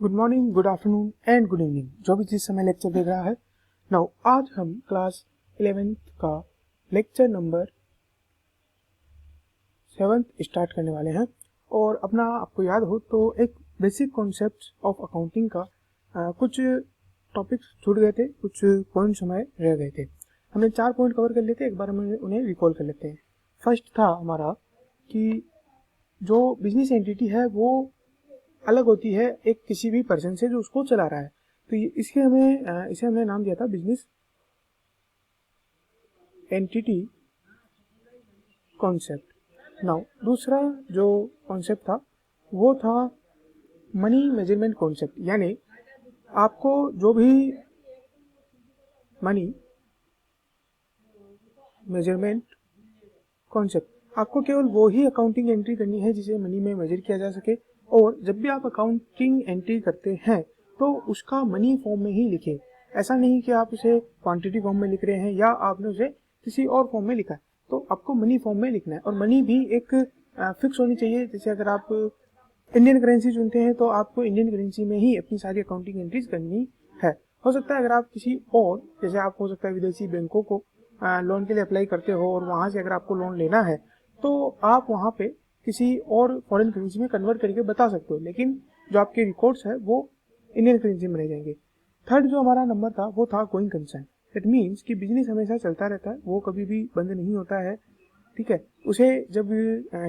Good morning, good afternoon and good evening, जो भी जिस समय लेक्चर देख रहा है। नाउ आज हम क्लास 11th का लेक्चर नंबर 7 स्टार्ट करने वाले हैं। और अपना आपको याद हो तो एक बेसिक कॉन्सेप्ट ऑफ अकाउंटिंग का कुछ टॉपिक्स छूट गए थे, कुछ पॉइंट्स हमारे रह गए थे। हमने 4 पॉइंट कवर कर लेते, एक बार हम उन्हें रिकॉल कर लेते हैं। फर्स्ट था हमारा कि जो बिजनेस एंटिटी है वो अलग होती है एक किसी भी पर्सन से जो उसको चला रहा है। तो इसे हमने नाम दिया था बिजनेस एंटिटी कॉन्सेप्ट। नाउ दूसरा जो कॉन्सेप्ट था वो था मनी मेजरमेंट कॉन्सेप्ट, यानी आपको जो भी मनी मेजरमेंट कॉन्सेप्ट, आपको केवल वो ही अकाउंटिंग एंट्री करनी है जिसे मनी में मेजर किया जा सके। और जब भी आप अकाउंटिंग एंट्री करते हैं तो उसका मनी फॉर्म में ही लिखें। ऐसा नहीं कि आप उसे क्वांटिटी फॉर्म में लिख रहे हैं या आपने उसे किसी और फॉर्म में लिखा है, तो आपको मनी फॉर्म में लिखना है। और मनी भी एक फिक्स होनी चाहिए। जैसे अगर आप इंडियन करेंसी चुनते हैं तो आपको इंडियन करेंसी में ही अपनी सारी अकाउंटिंग एंट्रीज करनी है। हो सकता है अगर आप किसी और, जैसे आप हो सकता है विदेशी बैंकों को लोन के लिए अप्लाई करते हो और वहाँ से अगर आपको लोन लेना है तो आप वहाँ पे किसी और फॉरेन करेंसी में कन्वर्ट करके बता सकते हो, लेकिन जो आपके रिकॉर्ड्स है वो इंडियन करेंसी में रह जाएंगे। थर्ड जो हमारा नंबर था वो था गोइंग कंसर्न। इट मीन्स कि बिजनेस हमेशा चलता रहता है, वो कभी भी बंद नहीं होता है। ठीक है, उसे जब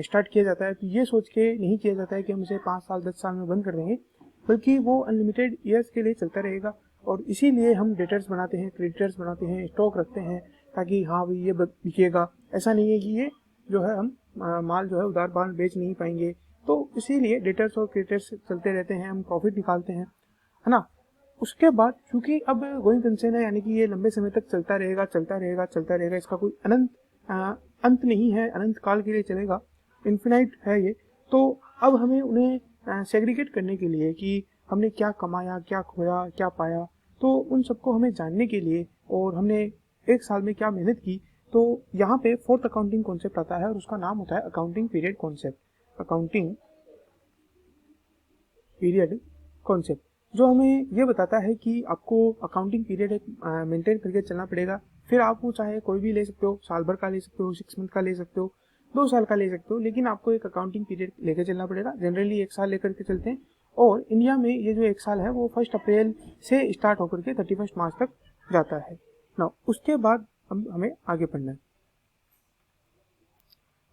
स्टार्ट किया जाता है तो ये सोच के नहीं किया जाता है कि हम इसे 5 साल 10 साल में बंद कर देंगे, बल्कि वो अनलिमिटेड ईयर्स के लिए चलता रहेगा। और इसीलिए हम डेटर्स बनाते हैं, क्रेडिटर्स बनाते हैं, स्टॉक रखते हैं, ताकि हाँ भाई ये बिकेगा। ऐसा नहीं है कि ये जो है हम माल जो है उधार माल बेच नहीं पाएंगे, तो इसीलिए डेटर्स और क्रेडिटर्स चलते रहते हैं, हम प्रॉफिट निकालते हैं, है ना। उसके बाद क्योंकि अब गोइंग कंसर्न है, यानी कि ये लंबे समय तक चलता रहेगा चलता रहेगा चलता रहेगा, इसका कोई अंत नहीं है, अनंत काल के लिए चलेगा, इन्फिनाइट है ये। तो अब हमें उन्हें सेग्रीगेट करने के लिए कि हमने क्या कमाया, क्या खोया, क्या पाया, तो उन सबको हमें जानने के लिए और हमने एक साल में क्या मेहनत की, तो यहाँ पे फोर्थ अकाउंटिंग कॉन्सेप्ट आता है और उसका नाम होता है accounting period concept. Accounting period concept जो हमें ये बताता है कि आपको अकाउंटिंग पीरियड एक मेंटेन करके चलना पड़ेगा। फिर आप वो चाहे कोई भी ले सकते हो, साल भर का ले सकते हो, 6 मंथ का ले सकते हो, 2 साल का ले सकते हो, लेकिन आपको एक अकाउंटिंग पीरियड लेकर चलना पड़ेगा। जनरली 1 साल लेकर के चलते हैं और इंडिया में ये जो 1 साल है वो 1 अप्रैल से स्टार्ट होकर के 31 मार्च तक जाता है ना। उसके बाद हमें आगे पढ़ना है।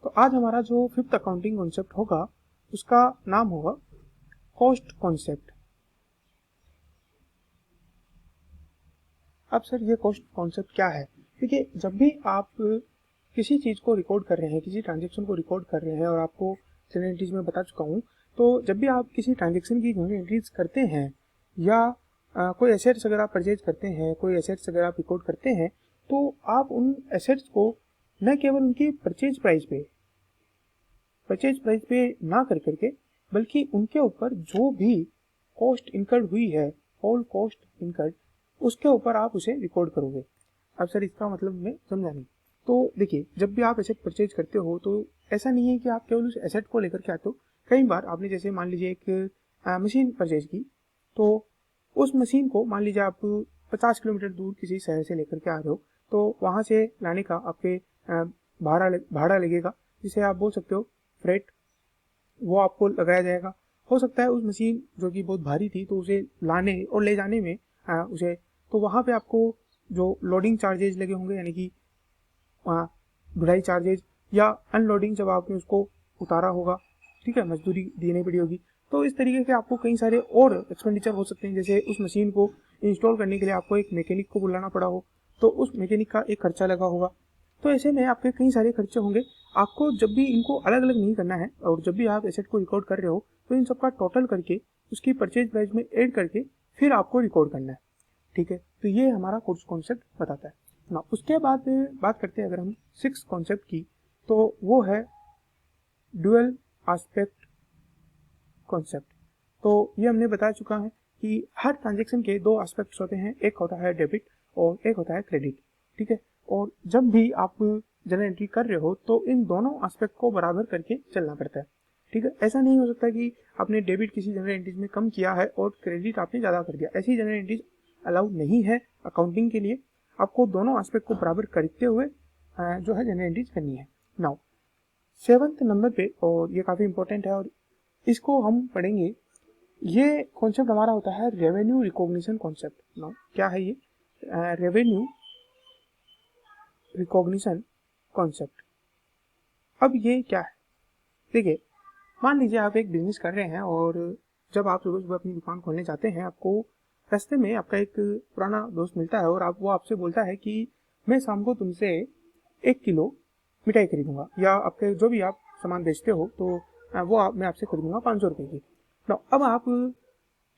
तो आज हमारा जो 5th अकाउंटिंग कॉन्सेप्ट होगा उसका नाम होगा कॉस्ट कॉन्सेप्ट। अब सर ये कॉस्ट कॉन्सेप्ट क्या है? देखिए, जब भी आप किसी चीज़ को रिकॉर्ड कर रहे हैं, किसी ट्रांजेक्शन को रिकॉर्ड कर रहे हैं, और आपको जनरल एंट्रीज में बता चुका हूँ, तो जब भी आप किसी ट्रांजेक्शन की जनरल एंट्रीज करते हैं या कोई एसेट्स अगर आप परचेज करते हैं, कोई एसेट्स अगर आप रिकॉर्ड करते हैं, तो आप उन एसेट्स को न केवल उनकी परचेज प्राइस पे ना कर करके, बल्कि उनके ऊपर जो भी कॉस्ट इनकर्ड हुई है, ऑल कॉस्ट इनकर्ड, उसके ऊपर आप उसे रिकॉर्ड करोगे। अब सर इसका मतलब मैं समझा नहीं। तो देखिए, जब भी आप एसेट परचेज करते हो तो ऐसा नहीं है कि आप केवल उस एसेट को लेकर के आते हो। कई बार आपने जैसे मान लीजिए एक मशीन परचेज की, तो उस मशीन को मान लीजिए आप 50 किलोमीटर दूर किसी शहर से लेकर के आ रहे हो, तो वहाँ से लाने का आपके भाड़ा लगेगा, जिसे आप बोल सकते हो फ्रेट, वो आपको लगाया जाएगा। हो सकता है उस मशीन जो कि बहुत भारी थी तो उसे लाने और ले जाने में उसे, तो वहाँ पे आपको जो लोडिंग चार्जेज लगे होंगे, यानी कि ढुलाई चार्जेज या अनलोडिंग जब आपने उसको उतारा होगा, ठीक है, मजदूरी देनी पड़ी होगी। तो इस तरीके के आपको कई सारे और एक्सपेंडिचर हो सकते हैं। जैसे उस मशीन को इंस्टॉल करने के लिए आपको एक मैकेनिक को बुलाना पड़ा हो, तो उस मैकेनिक का एक खर्चा लगा होगा। तो ऐसे में आपके कई सारे खर्चे होंगे। आपको जब भी इनको अलग अलग नहीं करना है, और जब भी आप एसेट को रिकॉर्ड कर रहे हो तो इन सबका टोटल करके उसकी परचेज प्राइस में ऐड करके फिर आपको रिकॉर्ड करना है। ठीक है, तो ये हमारा कोर्स कॉन्सेप्ट बताता है ना। उसके बाद बात करते हैं अगर हम 6th कॉन्सेप्ट की, तो वो है ड्यूअल एस्पेक्ट कॉन्सेप्ट। तो ये हमने बता चुका है कि हर ट्रांजेक्शन के 2 एस्पेक्ट्स होते हैं, एक होता है डेबिट और एक होता है क्रेडिट। ठीक है, और जब भी आप जनरल एंट्री कर रहे हो तो इन दोनों एस्पेक्ट को बराबर करके चलना पड़ता है। ठीक है। ऐसा नहीं हो सकता कि आपने डेबिट किसी जनरल एंट्रीज में कम किया है और क्रेडिट आपने ज़्यादा कर दिया। ऐसी जनरल एंट्रीज अलाउड नहीं है अकाउंटिंग के लिए। आपको दोनों एस्पेक्ट को बराबर करते हुए जो है जनरल एंट्रीज करनी है। नाउ 7th नंबर पे, और ये काफ़ी इंपॉर्टेंट है और इसको हम पढ़ेंगे, ये कॉन्सेप्ट हमारा होता है रेवेन्यू रिकॉग्निशन कॉन्सेप्ट। नाउ क्या है ये रेवेन्यू रिकॉग्निशन कॉन्सेप्ट? अब ये क्या है? देखिए, मान लीजिए आप एक बिजनेस कर रहे हैं और जब आप सुबह सुबह अपनी दुकान खोलने जाते हैं, आपको रास्ते में आपका एक पुराना दोस्त मिलता है और वो आपसे बोलता है कि मैं शाम को तुमसे 1 किलो मिठाई खरीदूंगा, या आपके जो भी आप सामान बेचते हो तो वो मैं आपसे खरीदूंगा 500 रुपये की। तो अब आप,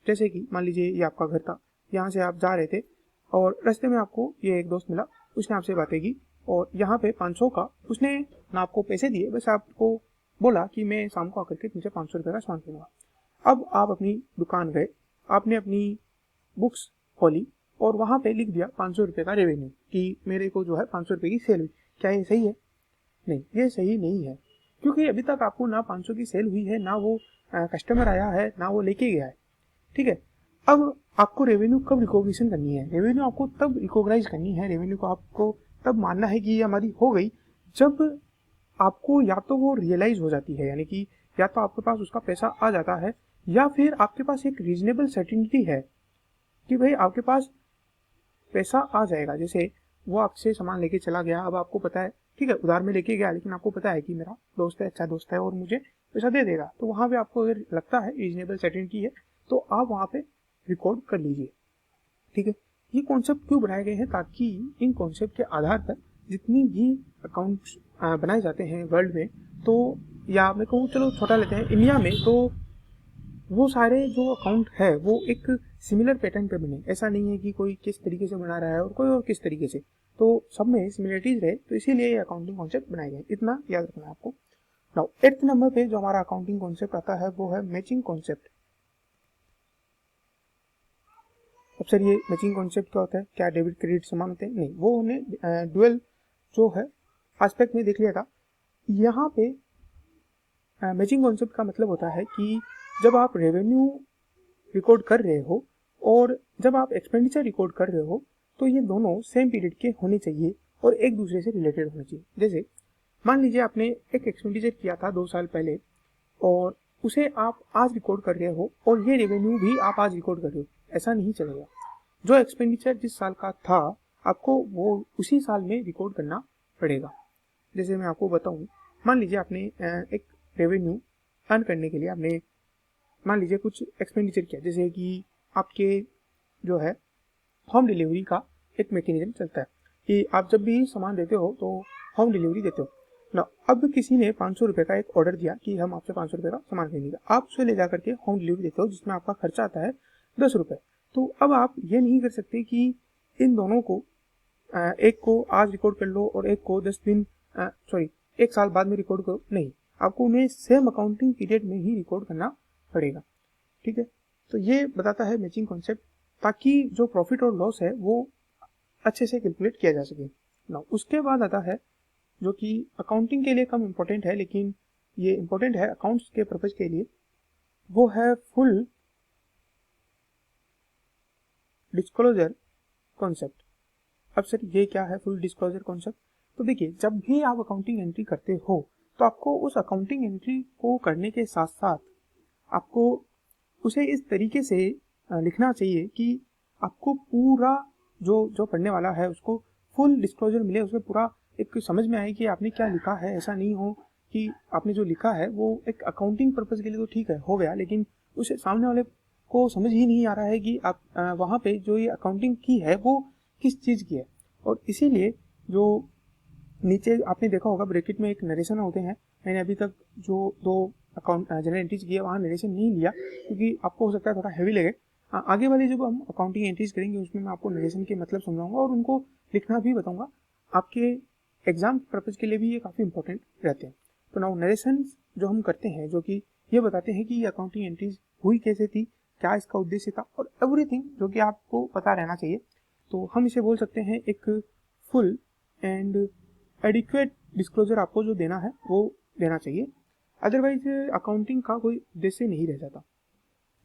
जैसे कि मान लीजिए ये आपका घर था, यहाँ से आप जा रहे थे और रास्ते में आपको ये एक दोस्त मिला, उसने आपसे बातें की और यहाँ पे 500 का उसने ना आपको पैसे दिए, बस आपको बोला कि मैं शाम को आकर के तुमसे 500 रुपये का सामान खरीदूंगा। अब आप अपनी दुकान गए, आपने अपनी बुक्स खोली और वहाँ पे लिख दिया 500 रुपये का रेवेन्यू कि मेरे को जो है 500 रुपये की सेल हुई। क्या ये सही है? नहीं, ये सही नहीं है, क्योंकि अभी तक आपको ना 500 की सेल हुई है, ना वो कस्टमर आया है, ना वो लेके गया है। ठीक है। अब आपको रेवेन्यू कब रिकॉग्निशन करनी है? रेवेन्यू आपको तब रिकॉग्नाइज करनी है, रेवेन्यू को आपको तब मानना है कि ये हमारी हो गई, जब आपको या तो वो रियलाइज हो जाती है, यानी कि या तो आपके पास उसका पैसा आ जाता है, या फिर आपके पास एक रीजनेबल सर्टिनिटी है कि भाई आपके पास पैसा आ जाएगा। जैसे वो आपसे सामान लेके चला गया, अब आपको पता है, ठीक है, उधार में लेके गया, लेकिन आपको पता है कि मेरा दोस्त है, अच्छा दोस्त है और मुझे पैसा दे देगा, तो वहाँ पे आपको अगर लगता है रीजनेबल सर्टिनिटी है तो आप वहाँ पे रिकॉर्ड कर लीजिए। ठीक है। ये कॉन्सेप्ट क्यों बनाए गए हैं? ताकि इन कॉन्सेप्ट के आधार पर जितनी भी अकाउंट्स बनाए जाते हैं वर्ल्ड में, तो या मैं कहूँ, चलो छोटा लेते हैं, इंडिया में, तो वो सारे जो अकाउंट है वो एक सिमिलर पैटर्न पे बने। ऐसा नहीं है कि कोई किस तरीके से बना रहा है और कोई और किस तरीके से, तो सब में सिमिलरिटीज रहे, तो इसीलिए ये अकाउंटिंग कॉन्सेप्ट बनाए गए। इतना याद रखना है आपको। नाउ 8th नंबर पे जो हमारा अकाउंटिंग कॉन्सेप्ट आता है वो है मैचिंग कॉन्सेप्ट। अब सर ये मैचिंग कॉन्सेप्ट क्या होता है? क्या डेबिट क्रेडिट समान होते हैं? नहीं, वो उन्हें डुअल जो है एस्पेक्ट में देख लिया था। यहाँ पे मैचिंग कॉन्सेप्ट का मतलब होता है कि जब आप रेवेन्यू रिकॉर्ड कर रहे हो और जब आप एक्सपेंडिचर रिकॉर्ड कर रहे हो, तो ये दोनों सेम पीरियड के होने चाहिए और एक दूसरे से रिलेटेड होने चाहिए। जैसे मान लीजिए आपने एक एक्सपेंडिचर किया था 2 साल पहले और उसे आप आज रिकॉर्ड कर रहे हो और ये रेवेन्यू भी आप आज रिकॉर्ड कर रहे हो, ऐसा नहीं चलेगा। जो एक्सपेंडिचर जिस साल का था, आपको वो उसी साल में रिकॉर्ड करना पड़ेगा। जैसे मैं आपको बताऊं, मान लीजिए आपने एक रेवेन्यू अर्न करने के लिए आपने मान लीजिए कुछ एक्सपेंडिचर किया, जैसे कि आपके जो है होम डिलीवरी का एक मैकेनिज्म चलता है कि आप जब भी सामान देते हो तो होम डिलीवरी देते हो ना। अब किसी ने 500 रुपये का एक ऑर्डर दिया कि हम आपसे 500 रुपये का सामान खरीदेंगे, आप उसे ले जा करके होम डिलीवरी देते हो, जिसमें आपका खर्चा आता है 10 रुपये। तो अब आप ये नहीं कर सकते कि इन दोनों को, एक को आज रिकॉर्ड कर लो और एक को 1 साल बाद में रिकॉर्ड करो। नहीं, आपको उन्हें सेम अकाउंटिंग पीरियड में ही रिकॉर्ड करना पड़ेगा। ठीक है। तो ये बताता है मैचिंग कॉन्सेप्ट, ताकि जो प्रॉफिट और लॉस है वो अच्छे से कैलकुलेट किया जा सके ना। उसके बाद आता है जो कि अकाउंटिंग के लिए कम इम्पोर्टेंट है, लेकिन ये इम्पोर्टेंट है अकाउंट्स के पर्पज के लिए, वो है फुल डिस्क्लोजर कॉन्सेप्ट। अब सर ये क्या है फुल डिस्क्लोजर कॉन्सेप्ट? तो देखिए, जब भी आप अकाउंटिंग एंट्री करते हो तो आपको उस अकाउंटिंग एंट्री को करने के साथ साथ आपको उसे इस तरीके से लिखना चाहिए कि आपको पूरा जो पढ़ने वाला है उसको फुल डिस्क्लोजर मिले, उसमें पूरा एक समझ में आए कि आपने क्या लिखा है। ऐसा नहीं हो कि आपने जो लिखा है वो एक अकाउंटिंग पर्पज के लिए तो ठीक है, हो गया, लेकिन उसे सामने वाले को समझ ही नहीं आ रहा है कि आप वहाँ पे जो ये अकाउंटिंग की है वो किस चीज़ की है। और इसीलिए जो नीचे आपने देखा होगा ब्रैकेट में एक नरेशन होते हैं, मैंने अभी तक जो 2 अकाउंट जनरल एंट्रीज किए वहाँ नरेशन नहीं लिया, क्योंकि आपको हो सकता है थोड़ा हैवी लगे। आगे वाले जब हम अकाउंटिंग एंट्रीज करेंगे उसमें मैं आपको नरेशन के मतलब समझाऊंगा और उनको लिखना भी बताऊंगा। आपके एग्जाम पर्पज के लिए भी ये काफ़ी इंपॉर्टेंट रहते हैं। तो नाउ नरेशन जो हम करते हैं, जो कि ये बताते हैं कि ये अकाउंटिंग एंट्रीज हुई कैसे थी, क्या इसका उद्देश्य था और एवरीथिंग जो कि आपको पता रहना चाहिए। तो हम इसे बोल सकते हैं एक फुल एंड एडिक्वेट डिस्क्लोजर आपको जो देना है वो देना चाहिए। अदरवाइज अकाउंटिंग का कोई उद्देश्य नहीं रह जाता।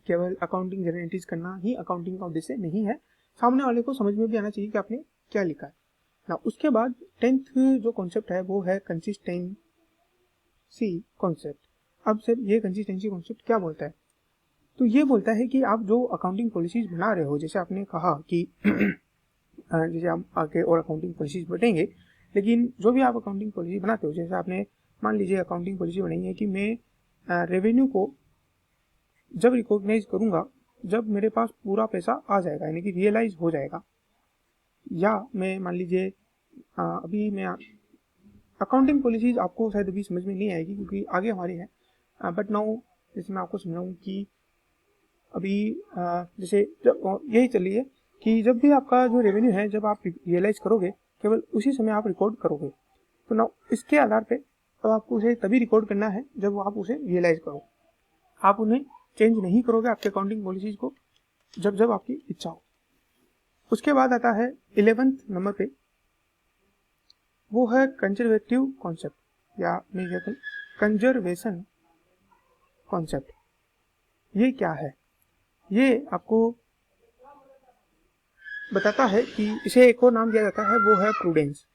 केवल अकाउंटिंग जर्नल एंट्रीज करना ही अकाउंटिंग का उद्देश्य नहीं है, सामने वाले को समझ में भी आना चाहिए कि आपने क्या लिखा है ना। उसके बाद 10th जो कॉन्सेप्ट है वो है कंसिस्टेंसी कॉन्सेप्ट। अब सर ये कंसिस्टेंसी कॉन्सेप्ट क्या बोलता है? तो ये बोलता है कि आप जो अकाउंटिंग पॉलिसीज बना रहे हो, जैसे आपने कहा कि जैसे हम आगे और अकाउंटिंग पॉलिसीज बढ़ेंगे, लेकिन जो भी आप अकाउंटिंग पॉलिसी बनाते हो, जैसे आपने मान लीजिए अकाउंटिंग पॉलिसी बनाई है कि मैं रेवेन्यू को जब रिकॉग्नाइज करूंगा जब मेरे पास पूरा पैसा आ जाएगा, यानी कि रियलाइज हो जाएगा। या मैं मान लीजिए अभी मैं अकाउंटिंग पॉलिसीज आपको शायद अभी समझ में नहीं आएगी क्योंकि आगे हमारी है, बट नाउ जैसे मैं आपको समझाऊँ कि अभी जैसे जब यही चलिए कि जब भी आपका जो रेवेन्यू है जब आप रियलाइज करोगे केवल उसी समय आप रिकॉर्ड करोगे। तो ना इसके आधार पे अब आपको उसे तभी रिकॉर्ड करना है जब आप उसे रियलाइज करो। आप उन्हें चेंज नहीं करोगे आपके अकाउंटिंग पॉलिसीज को जब जब आपकी इच्छा हो। उसके बाद आता है 11th नंबर पे, वो है कंजर्वेटिव कॉन्सेप्ट या मैं कहता हूँ कंजर्वेशन कॉन्सेप्ट। ये क्या है? ये आपको बताता है कि इसे एक और नाम दिया जाता है, वो है प्रूडेंस।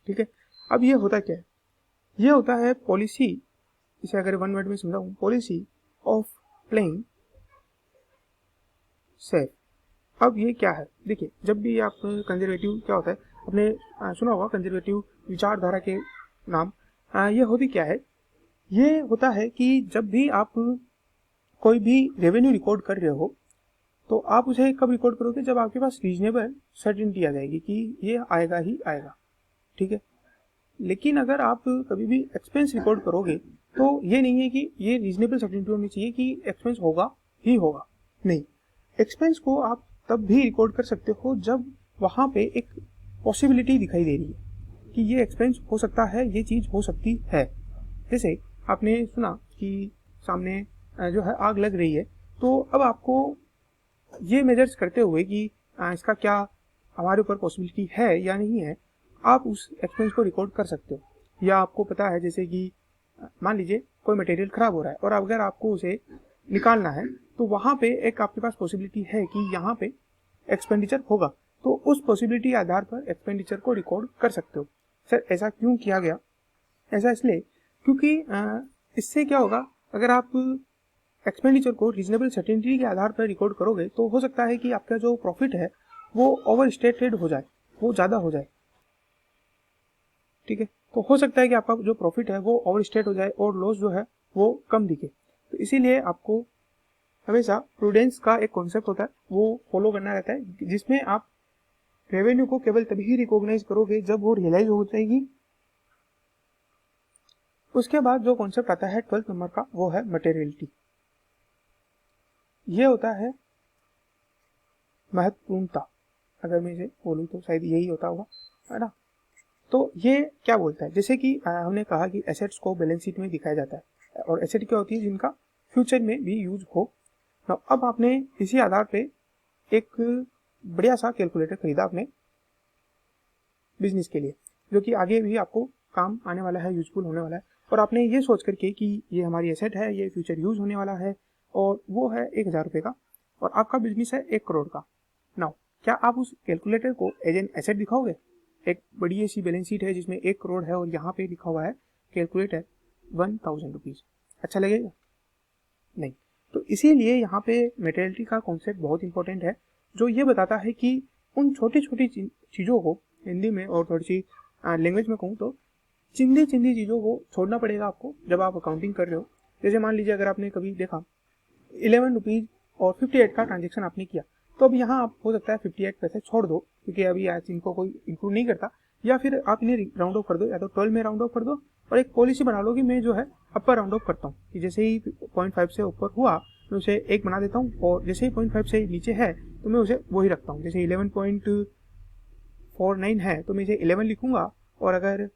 ठीक है, अब ये होता क्या है? ये होता है पॉलिसी, इसे अगर वन वर्ड में समझाऊं, पॉलिसी ऑफ प्लेइंग सेफ। अब ये क्या है? देखिए, जब भी आप कंजर्वेटिव क्या होता है, आपने सुना होगा कंजर्वेटिव विचारधारा के नाम। ये होती क्या है? ये होता है कि जब भी आप कोई भी रेवेन्यू रिकॉर्ड कर रहे हो तो आप उसे कब रिकॉर्ड करोगे? जब आपके पास रीजनेबल सर्टेनिटी आ जाएगी कि ये आएगा ही आएगा। ठीक है, लेकिन अगर आप कभी भी एक्सपेंस रिकॉर्ड करोगे तो ये नहीं है कि ये रीजनेबल सर्टेनिटी होनी चाहिए कि एक्सपेंस होगा ही होगा। नहीं, एक्सपेंस को आप तब भी रिकॉर्ड कर सकते हो जब वहां पे एक पॉसिबिलिटी दिखाई दे रही है कि ये एक्सपेंस हो सकता है, ये चीज हो सकती है। जैसे आपने सुना कि सामने जो है आग लग रही है, तो अब आपको ये मेजर्स करते हुए कि इसका क्या हमारे ऊपर पॉसिबिलिटी है या नहीं है, आप उस एक्सपेंस को रिकॉर्ड कर सकते हो। या आपको पता है जैसे कि मान लीजिए कोई मटेरियल खराब हो रहा है और अगर आपको उसे निकालना है तो वहां पे एक आपके पास पॉसिबिलिटी है कि यहाँ पे एक्सपेंडिचर होगा, तो उस पॉसिबिलिटी आधार पर एक्सपेंडिचर को रिकॉर्ड कर सकते हो। सर ऐसा क्यों किया गया? ऐसा इसलिए क्योंकि इससे क्या होगा, अगर आप एक्सपेंडिचर को रीजनेबल सर्टेनिटी के आधार पर रिकॉर्ड करोगे तो हो सकता है कि आपका जो प्रॉफिट है वो ओवर स्टेटेड हो जाए, वो ज़्यादा हो जाए। ठीक है, तो हो सकता है कि आपका जो प्रॉफिट है वो ओवर स्टेट हो जाए और लॉस जो है वो कम दिखे। तो इसीलिए आपको हमेशा प्रूडेंस का एक कॉन्सेप्ट होता है वो फॉलो करना रहता है, जिसमें आप रेवेन्यू को केवल तभी रिकॉग्नाइज करोगे जब वो रियलाइज हो जाएगी। उसके बाद जो कॉन्सेप्ट आता है 12th नंबर का, वो है मटेरियलिटी। ये होता है महत्वपूर्णता, अगर मैं इसे बोलूँ तो शायद यही होता होगा, है ना। तो ये क्या बोलता है? जैसे कि हमने कहा कि एसेट्स को बैलेंस शीट में दिखाया जाता है और एसेट क्या होती है जिनका फ्यूचर में भी यूज हो। अब आपने इसी आधार पे एक बढ़िया सा कैलकुलेटर खरीदा अपने बिजनेस के लिए, जो कि आगे भी आपको काम आने वाला है, यूजफुल होने वाला है। और आपने ये सोच करके कि ये हमारी एसेट है, ये फ्यूचर यूज होने वाला है, और वो है 1000 रुपये का, और आपका बिजनेस है 1 करोड़ का। नाउ क्या आप उस कैलकुलेटर को एज एन एसेट दिखाओगे? एक बड़ी सी बैलेंस शीट है जिसमें 1 करोड़ है और यहाँ पे लिखा हुआ है कैलकुलेटर 1000 रुपीज़, अच्छा लगेगा? नहीं। तो इसीलिए यहाँ पे मेटेरियलिटी का कॉन्सेप्ट बहुत इंपॉर्टेंट है, जो ये बताता है कि उन छोटी छोटी चीज़ों को, हिंदी में और थोड़ी सी लैंग्वेज में कहूँ तो चिंदी चिंदी चीज़ों को छोड़ना पड़ेगा आपको जब आप अकाउंटिंग कर रहे हो। जैसे मान लीजिए अगर आपने कभी देखा 11 रुपीज़ और 58 का ट्रांजेक्शन आपने किया, तो अब यहाँ आप हो सकता है 58 पैसे छोड़ दो क्योंकि अभी आज इनको कोई इंक्लूड नहीं करता, या फिर आप इन्हें राउंड ऑफ कर दो, या तो 12 में राउंड ऑफ कर दो और एक पॉलिसी बना लो कि मैं जो है अपर राउंड ऑफ करता हूँ, कि जैसे ही 0.5 से ऊपर हुआ मैं उसे 1 बना देता हूँ, और जैसे ही 0.5 से नीचे है तो मैं उसे वही रखता हूँ। जैसे 11.49 है तो मैं इसे 11 लिखूंगा, और अगर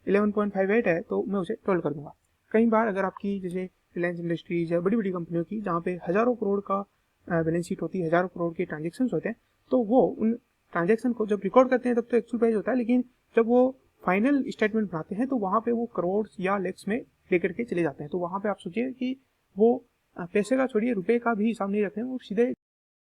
11.58 है तो मैं उसे 12 कर दूंगा। कई बार अगर आपकी जैसे रिलायंस इंडस्ट्रीज या बड़ी बड़ी कंपनियों की जहाँ पे हज़ारों करोड़ का बैलेंस शीट होती है, हज़ारों करोड़ के ट्रांजेक्शन होते हैं, तो वो उन ट्रांजेक्शन को जब रिकॉर्ड करते हैं तब तो एक्चुअल प्राइस होता है, लेकिन जब वो फाइनल स्टेटमेंट बनाते हैं तो वहाँ पे वो करोड़ या लैक्स में लेकर के चले जाते हैं। तो वहाँ पे आप सोचिए कि वो पैसे का छोड़िए रुपए का भी हिसाब नहीं रखते हैं, वो सीधे